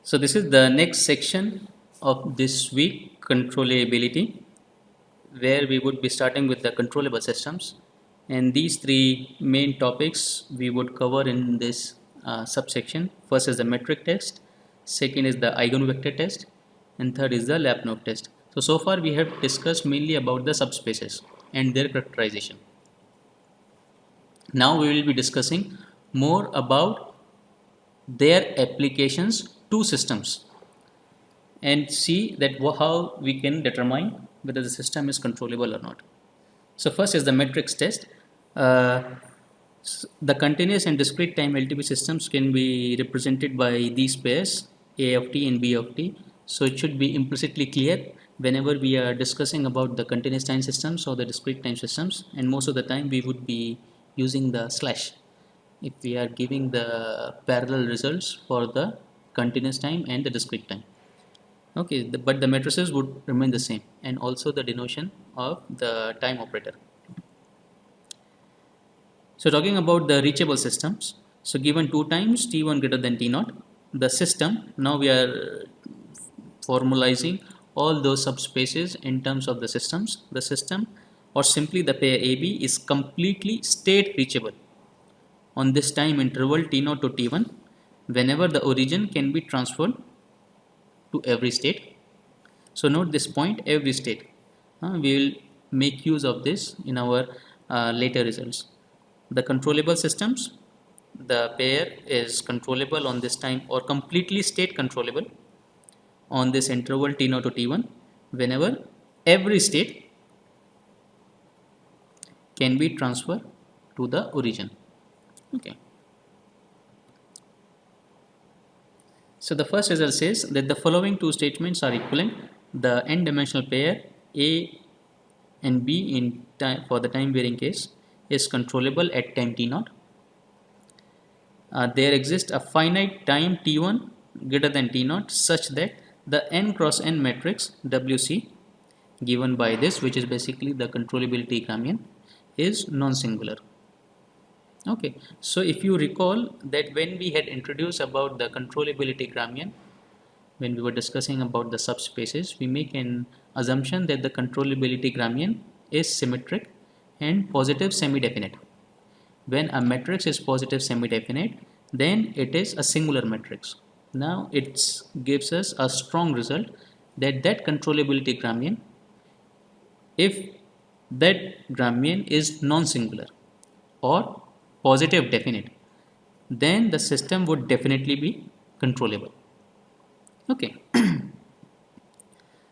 So this is the next section of this week, controllability, where we would be starting with the controllable systems. And these three main topics we would cover in this subsection. First is the metric test, second is the eigenvector test, and third is the Lyapunov test. So far we have discussed mainly about the subspaces and their characterization. Now we will be discussing more about their applications to systems and see that how we can determine whether the system is controllable or not. So first is the metrics test. The continuous and discrete time LTP systems can be represented by these pairs A of t and B of t. So it should be implicitly clear whenever we are discussing about the continuous time systems or the discrete time systems, and most of the time we would be using the slash if we are giving the parallel results for the continuous time and the discrete time. Okay, but the matrices would remain the same, and also the denotation of the time operator. So talking about the reachable systems, so given 2 times t1 greater than t0, the system, now we are formalizing all those subspaces in terms of the systems. The system, or simply the pair AB, is completely state reachable on this time interval t0 to t1 whenever the origin can be transferred to every state. So note this point, every state. We will make use of this in our later results. The controllable systems, the pair is controllable on this time, or completely state controllable on this interval t0 to t1 whenever every state can be transferred to the origin. Okay. So the first result says that the following two statements are equivalent. The n-dimensional pair A and B in time for the time varying case is controllable at time t0. There exists a finite time t1 greater than t0 such that the n cross n matrix WC given by this, which is basically the controllability Gramian, is non-singular. Okay, so if you recall that when we had introduced about the controllability Gramian, when we were discussing about the subspaces, we make an assumption that the controllability Gramian is symmetric and positive semi-definite. When a matrix is positive semi-definite, then it is a singular matrix. Now it gives us a strong result that controllability Gramian, if that Gramian is non-singular or positive definite, then the system would definitely be controllable. Okay.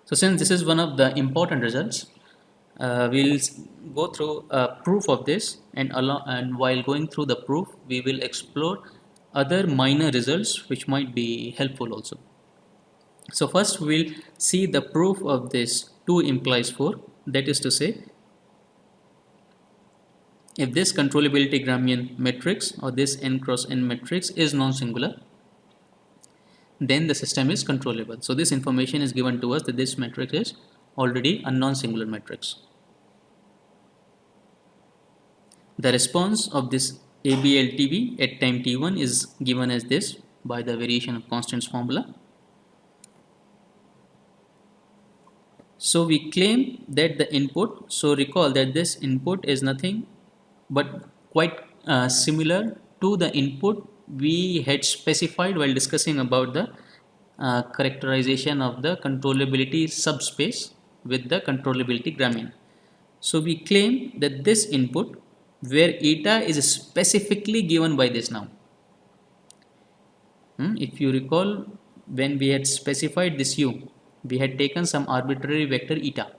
So since this is one of the important results, we'll go through a proof of this, and while going through the proof, we will explore other minor results which might be helpful also. So first we'll see the proof of this 2 implies 4, that is to say, if this controllability Gramian matrix or this n cross n matrix is non-singular, then the system is controllable. So this information is given to us that this matrix is already a non-singular matrix. The response of this ABLTV at time t1 is given as this by the variation of constants formula. So we claim that the input, so recall that this input is nothing but quite similar to the input we had specified while discussing about the characterization of the controllability subspace with the controllability Gramian. So we claim that this input, where eta is specifically given by this now. If you recall, when we had specified this u, we had taken some arbitrary vector eta.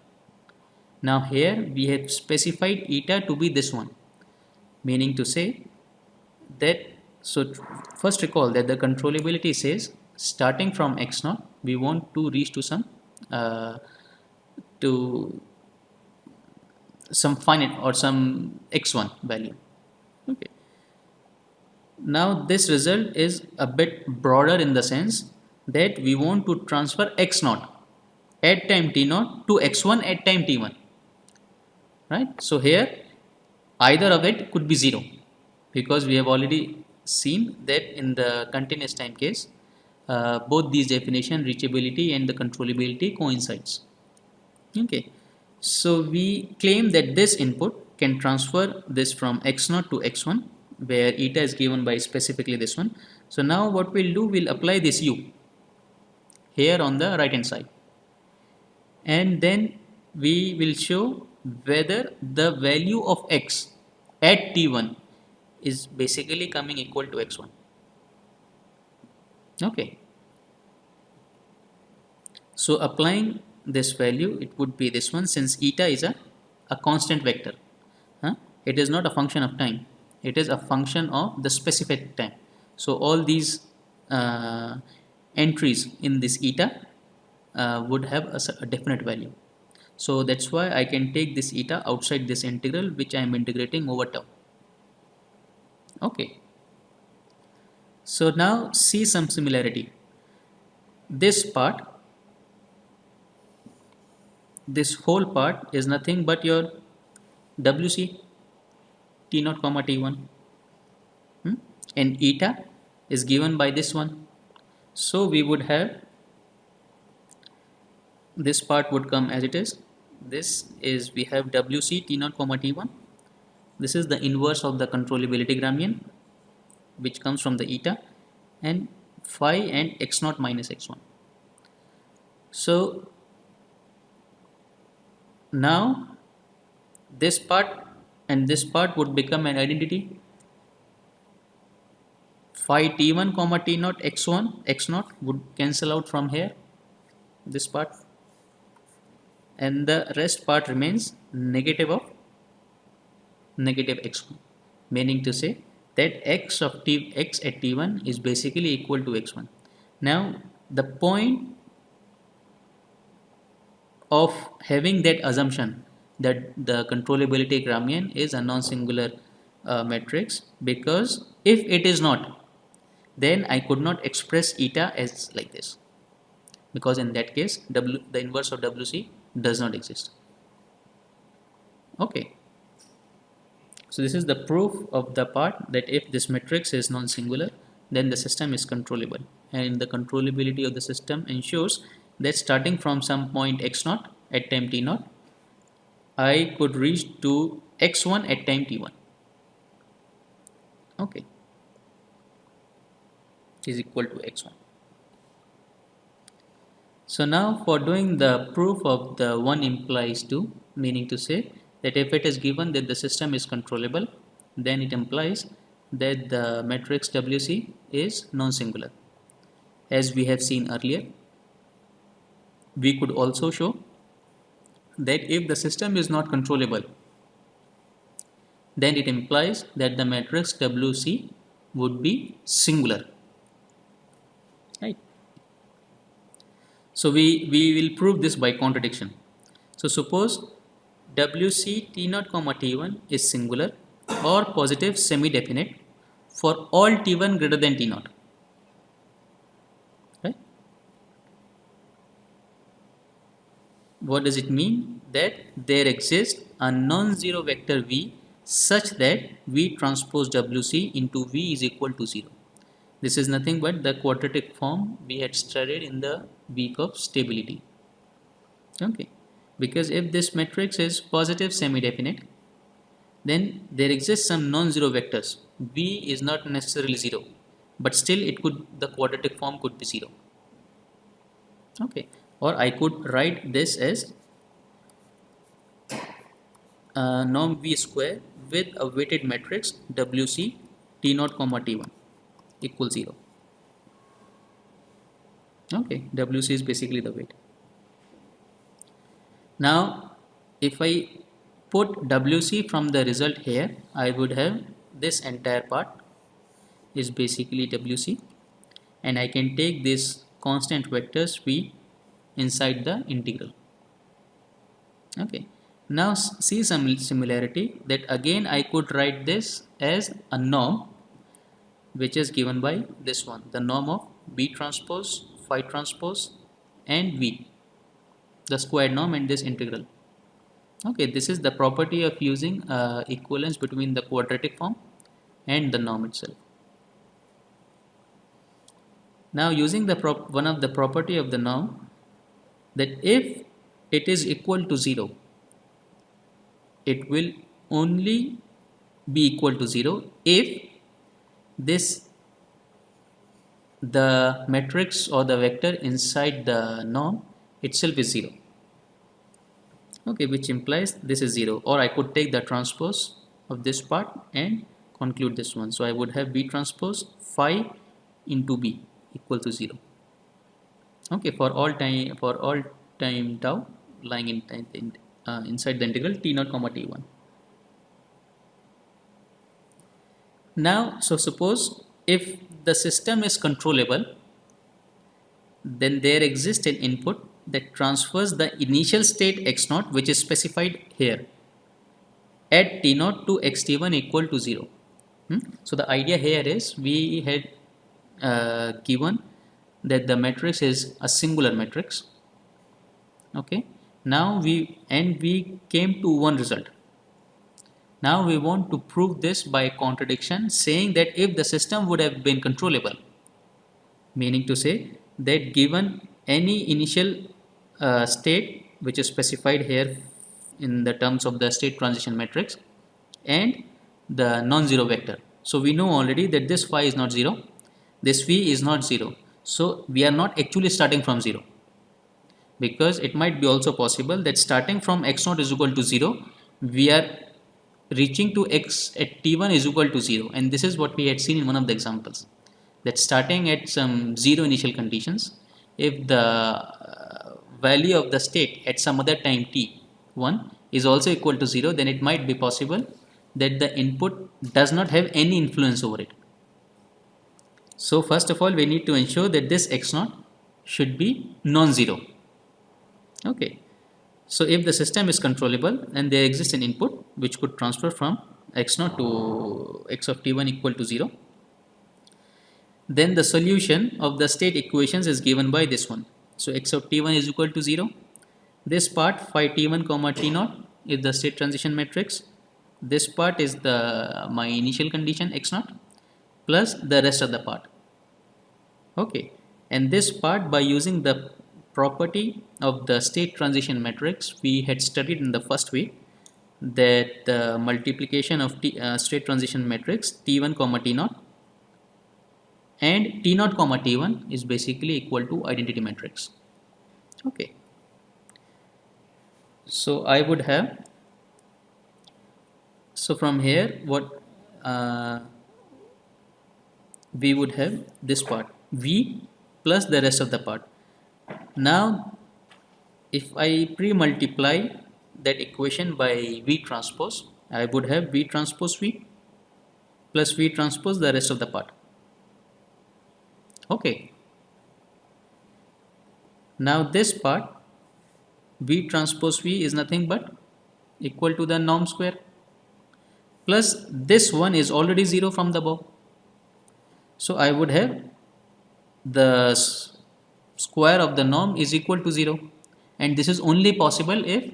Now here we have specified eta to be this one, meaning to say that, so first recall that the controllability says starting from x0 we want to reach to some finite or some x1 value. Okay. Now this result is a bit broader in the sense that we want to transfer x0 at time t0 to x1 at time t1, right? So here either of it could be 0, because we have already seen that in the continuous time case both these definition, reachability and the controllability, coincides. Okay, so we claim that this input can transfer this from x0 to x1, where eta is given by specifically this one. So now what we'll do, we'll apply this u here on the right hand side, and then we will show whether the value of x at t1 is basically coming equal to x1. Okay, so applying this value, it would be this one, since eta is a constant vector. It is not a function of time, it is a function of the specific time. So all these entries in this eta would have a definite value. So that's why I can take this eta outside this integral, which I am integrating over tau. Okay, so now see some similarity. This part, this whole part is nothing but your WC T0 comma T1, and eta is given by this one. So we would have, this part would come as it is. This is, we have WC T0 comma T1. This is the inverse of the controllability Gramian, which comes from the eta, and phi and x0 minus x1. So now this part and this part would become an identity. Phi t1 comma t0 x1 x0 would cancel out from here, this part, and the rest part remains negative of negative x1, meaning to say that x at t1 is basically equal to x1. Now the point of having that assumption that the controllability Gramian is a non-singular matrix, because if it is not, then I could not express eta as like this, because in that case the inverse of WC does not exist. Okay, so this is the proof of the part that if this matrix is non-singular, then the system is controllable, and the controllability of the system ensures that starting from some point x0 at time t0, I could reach to x1 at time t1. Okay, is equal to x1. So now for doing the proof of the 1 implies 2, meaning to say that if it is given that the system is controllable, then it implies that the matrix WC is non-singular. As we have seen earlier, we could also show that if the system is not controllable, then it implies that the matrix WC would be singular. Right? So we will prove this by contradiction. So suppose WC T0 comma T1 is singular or positive semi-definite for all T1 greater than T0. Right? What does it mean? That there exists a non-zero vector V such that V transpose WC into V is equal to 0. This is nothing but the quadratic form we had studied in the week of stability. Okay, because if this matrix is positive semi-definite, then there exists some non-zero vectors. V is not necessarily 0, but still it could, the quadratic form could be 0. Okay, or I could write this as norm V square with a weighted matrix WC T0 comma T1 equals 0. Okay, WC is basically the weight. Now if I put WC from the result here, I would have this entire part is basically WC, and I can take this constant vectors V inside the integral. Okay, now see some similarity, that again I could write this as a norm which is given by this one, the norm of B transpose, phi transpose and V, the squared norm and this integral. Okay, this is the property of using equivalence between the quadratic form and the norm itself. Now using the one of the property of the norm, that if it is equal to 0, it will only be equal to 0 if this the matrix or the vector inside the norm itself is 0. Okay, which implies this is 0, or I could take the transpose of this part and conclude this one. So I would have B transpose phi into B equal to 0. Okay, for all time tau lying inside the integral t0 comma t1. Now, so suppose if the system is controllable, then there exists an input that transfers the initial state x0, which is specified here, at t0 to xt1 equal to 0. So the idea here is we had given that the matrix is a singular matrix. Okay, now we came to one result. Now we want to prove this by contradiction, saying that if the system would have been controllable, meaning to say that given any initial state which is specified here in the terms of the state transition matrix and the non-zero vector. So we know already that this phi is not 0, this v is not 0. So we are not actually starting from 0, because it might be also possible that starting from x0 is equal to 0, we are reaching to x at t1 is equal to 0, and this is what we had seen in one of the examples, that starting at some 0 initial conditions, if the value of the state at some other time t1 is also equal to 0, then it might be possible that the input does not have any influence over it. So first of all, we need to ensure that this x0 should be non-zero. Okay, so if the system is controllable and there exists an input which could transfer from x0 to x of t1 equal to 0, then the solution of the state equations is given by this one. So x of t1 is equal to 0. This part phi t1 comma t0 is the state transition matrix. This part is the my initial condition x0 plus the rest of the part. Okay, and this part, by using the property of the state transition matrix we had studied in the first week, that the multiplication of state transition matrix t1 comma t0 and t0 comma t1 is basically equal to identity matrix. Okay, so I would have, so from here what we would have this part v plus the rest of the part. Now if I pre-multiply that equation by v transpose, I would have v transpose v plus v transpose the rest of the part. Okay, now this part v transpose v is nothing but equal to the norm square, plus this one is already 0 from the above. So I would have the square of the norm is equal to 0, and this is only possible if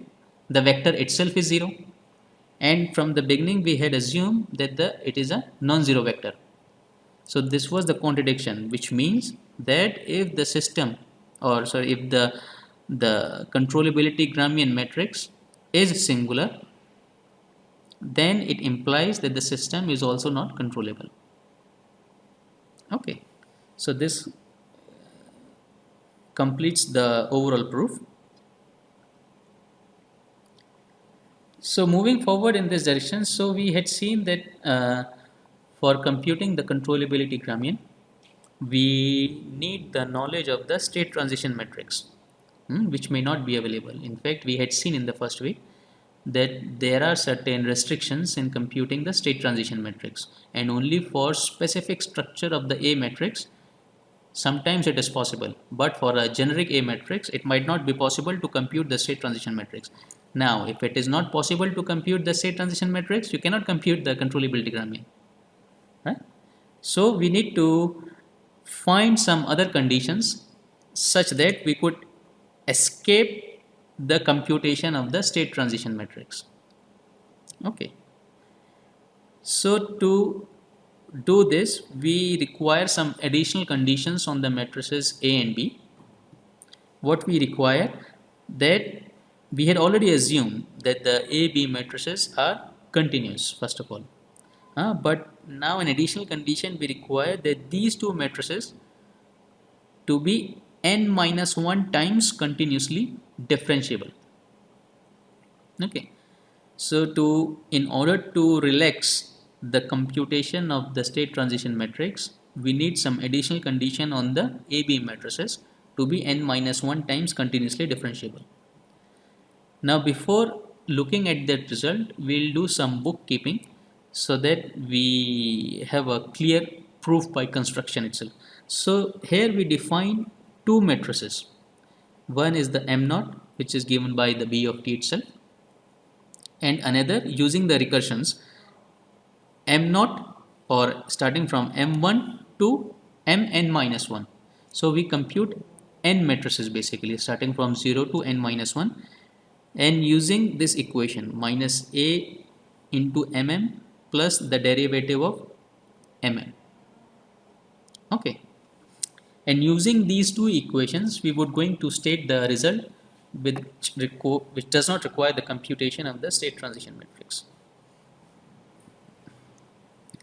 the vector itself is 0, and from the beginning we had assumed that it is a non-zero vector. So this was the contradiction, which means that if the system, or sorry, if the controllability Gramian matrix is singular, then it implies that the system is also not controllable. Okay, so this completes the overall proof. So moving forward in this direction, so we had seen that for computing the controllability Gramian, we need the knowledge of the state transition matrix, which may not be available. In fact, we had seen in the first week that there are certain restrictions in computing the state transition matrix, and only for specific structure of the A matrix sometimes it is possible, but for a generic A matrix it might not be possible to compute the state transition matrix. Now if it is not possible to compute the state transition matrix, you cannot compute the controllability Gramian, right? So we need to find some other conditions such that we could escape the computation of the state transition matrix. Okay, so to do this, we require some additional conditions on the matrices A and B. What we require, that we had already assumed that the A, B matrices are continuous, first of all. But now an additional condition, we require that these two matrices to be n minus 1 times continuously differentiable. Okay, so in order to relax the computation of the state transition matrix, we need some additional condition on the AB matrices to be n minus 1 times continuously differentiable. Now before looking at that result, we'll do some bookkeeping so that we have a clear proof by construction itself. So here we define two matrices. One is the M naught, which is given by the B of t itself, and another using the recursions M naught, or starting from M1 to Mn minus 1. So we compute n matrices basically starting from 0 to n minus 1, and using this equation minus A into mm plus the derivative of mm. Okay, and using these two equations, we would going to state the result which does not require the computation of the state transition matrix.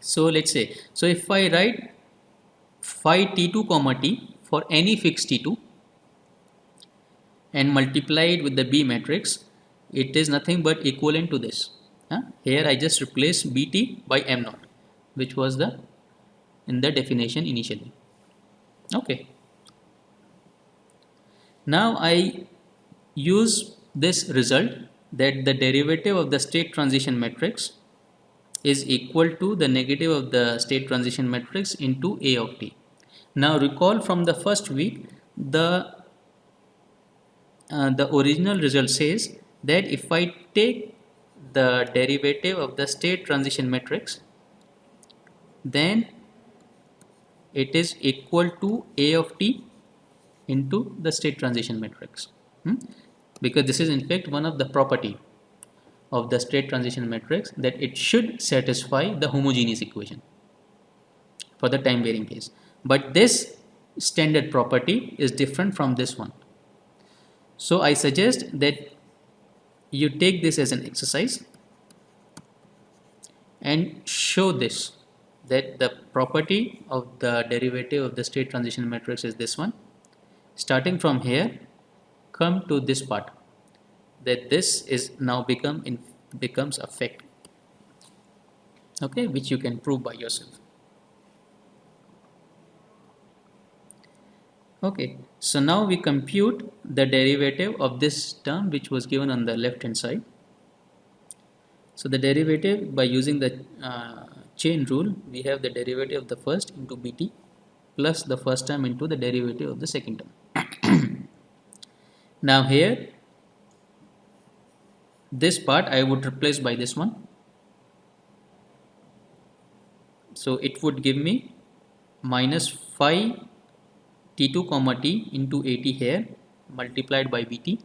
So let's say, so if I write phi t2 comma t for any fixed t2 and multiply it with the B matrix, it is nothing but equivalent to this. Here I just replace Bt by M naught, which was in the definition initially. Okay. Now I use this result that the derivative of the state transition matrix is equal to the negative of the state transition matrix into A of t. Now recall from the first week, the original result says that if I take the derivative of the state transition matrix, then it is equal to A of t into the state transition matrix, because this is in fact one of the property of the state transition matrix, that it should satisfy the homogeneous equation for the time varying case. But this standard property is different from this one. So I suggest that you take this as an exercise and show this, that the property of the derivative of the state transition matrix is this one. Starting from here, come to this part, that this is now becomes a fact. Okay, which you can prove by yourself. Okay, so now we compute the derivative of this term which was given on the left hand side. So the derivative, by using the chain rule, we have the derivative of the first into Bt plus the first term into the derivative of the second term. Now here, this part I would replace by this one. So it would give me minus phi t2 comma t into at here multiplied by bt,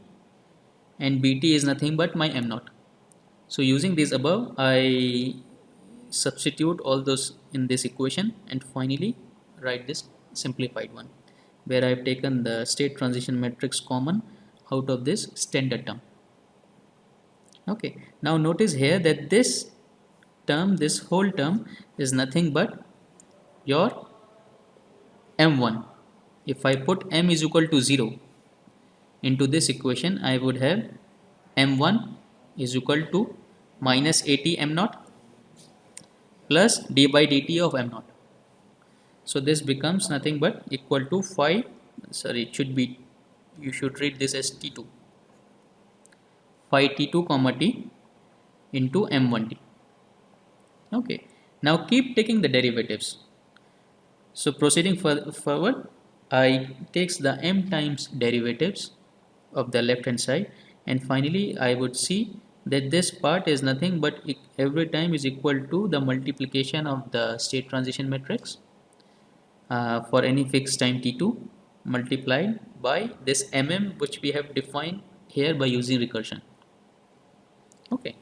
and bt is nothing but my m naught. So using this above, I substitute all those in this equation and finally write this simplified one, where I have taken the state transition matrix common out of this standard term. Okay, now notice here that this term, this whole term, is nothing but your m1. If I put m is equal to 0 into this equation, I would have m1 is equal to minus at m naught plus d by dt of m naught. So this becomes nothing but equal to phi, sorry, it should be, you should read this as t2, phi t2 comma t into m1t. Okay, now keep taking the derivatives. So proceeding forward, I takes the m times derivatives of the left hand side, and finally I would see that this part is nothing but every time is equal to the multiplication of the state transition matrix for any fixed time t2 multiplied by this mm, which we have defined here by using recursion. Okay,